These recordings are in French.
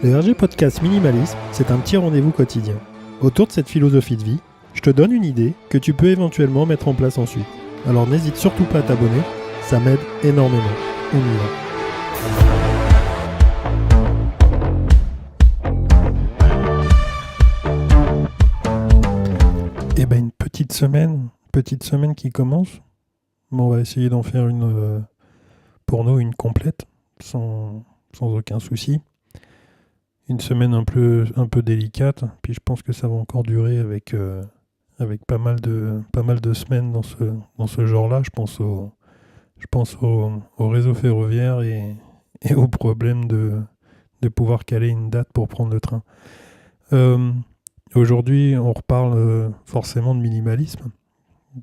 Le RG Podcast Minimalisme, c'est un petit rendez-vous quotidien. Autour de cette philosophie de vie, je te donne une idée que tu peux éventuellement mettre en place ensuite. Alors n'hésite surtout pas à t'abonner, ça m'aide énormément. On y va. Et ben une petite semaine qui commence. Bon, on va essayer d'en faire une, pour nous, une complète, sans aucun souci. Une semaine un peu délicate, puis je pense que ça va encore durer avec pas mal de semaines dans ce genre-là. Je pense au réseau ferroviaire et au problème de pouvoir caler une date pour prendre le train. Aujourd'hui, on reparle forcément de minimalisme.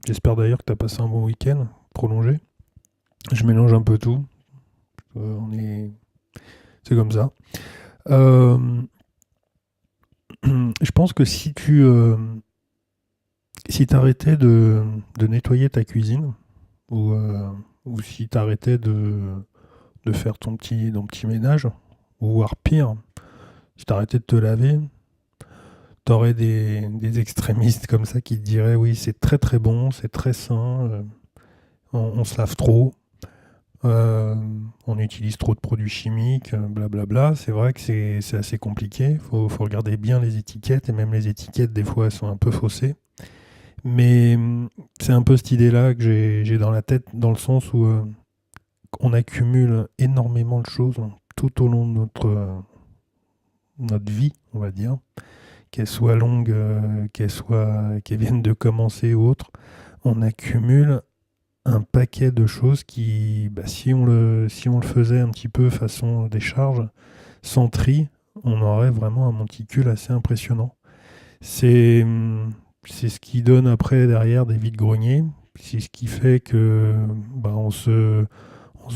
J'espère d'ailleurs que tu as passé un bon week-end prolongé. Je mélange un peu tout. C'est comme ça. Je pense que si tu arrêtais de nettoyer ta cuisine ou si tu arrêtais de faire ton petit ménage, ou voire pire, si tu arrêtais de te laver, tu aurais des extrémistes comme ça qui te diraient oui, c'est très très bon, c'est très sain, on se lave trop. On utilise trop de produits chimiques, blablabla. C'est vrai que c'est assez compliqué. Faut regarder bien les étiquettes, et même les étiquettes, des fois, elles sont un peu faussées. Mais c'est un peu cette idée-là que j'ai dans la tête, dans le sens où on accumule énormément de choses tout au long de notre vie, on va dire. Qu'elles soient longues, qu'elles viennent de commencer ou autres. On accumule un paquet de choses qui, si on le faisait un petit peu façon décharge, sans tri, on aurait vraiment un monticule assez impressionnant. C'est ce qui donne après derrière des vides-greniers. C'est ce qui fait que on se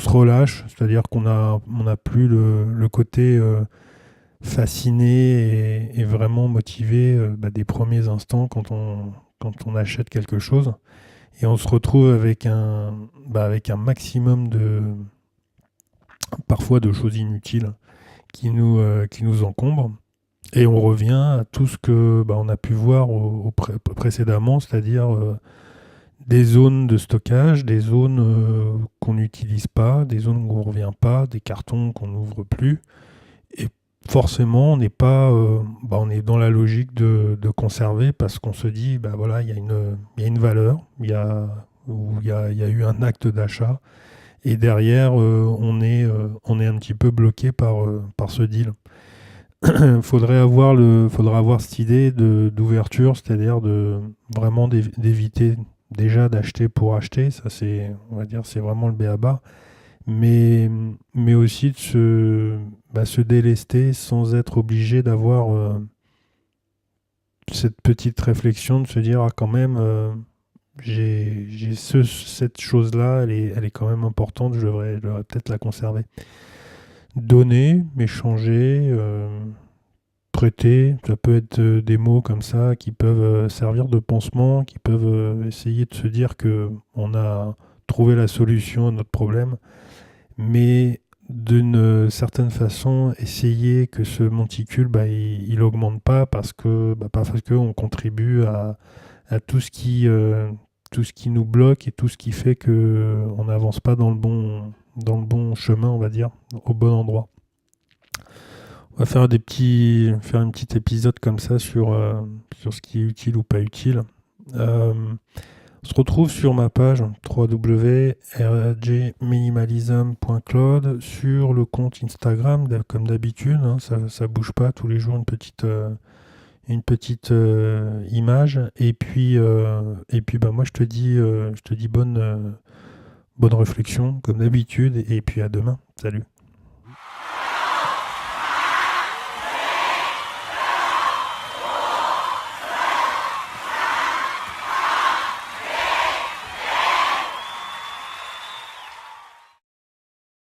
relâche, c'est-à-dire qu'on a plus le côté fasciné et vraiment motivé des premiers instants quand on achète quelque chose. Et on se retrouve avec un maximum parfois de choses inutiles qui nous encombrent. Et on revient à tout ce que on a pu voir précédemment, c'est-à-dire des zones de stockage, des zones qu'on n'utilise pas, des zones où on ne revient pas, des cartons qu'on n'ouvre plus. Et forcément, on n'est pas, on est dans la logique de conserver, parce qu'on se dit, il y a une valeur, il y a eu un acte d'achat, et derrière, on est un petit peu bloqué par ce deal. Faudrait avoir cette idée d'ouverture, c'est-à-dire de vraiment d'éviter déjà d'acheter pour acheter. Ça, c'est vraiment le b.a.-ba. Mais aussi de se délester sans être obligé d'avoir cette petite réflexion, de se dire quand même, cette chose-là, elle est quand même importante, je devrais peut-être la conserver. Donner, échanger, prêter, ça peut être des mots comme ça qui peuvent servir de pansement, qui peuvent essayer de se dire que on a trouvé la solution à notre problème, mais d'une certaine façon essayer que ce monticule il augmente pas, parce que on contribue à tout ce qui nous bloque et tout ce qui fait que on n'avance pas dans le bon chemin, on va dire, au bon endroit. On va faire un petit épisode comme ça sur ce qui est utile ou pas utile. On se retrouve sur ma page www.rgminimalism.cloud, sur le compte Instagram, comme d'habitude. Ça bouge pas, tous les jours une petite image. Et puis moi je te dis bonne réflexion comme d'habitude, et puis à demain. Salut.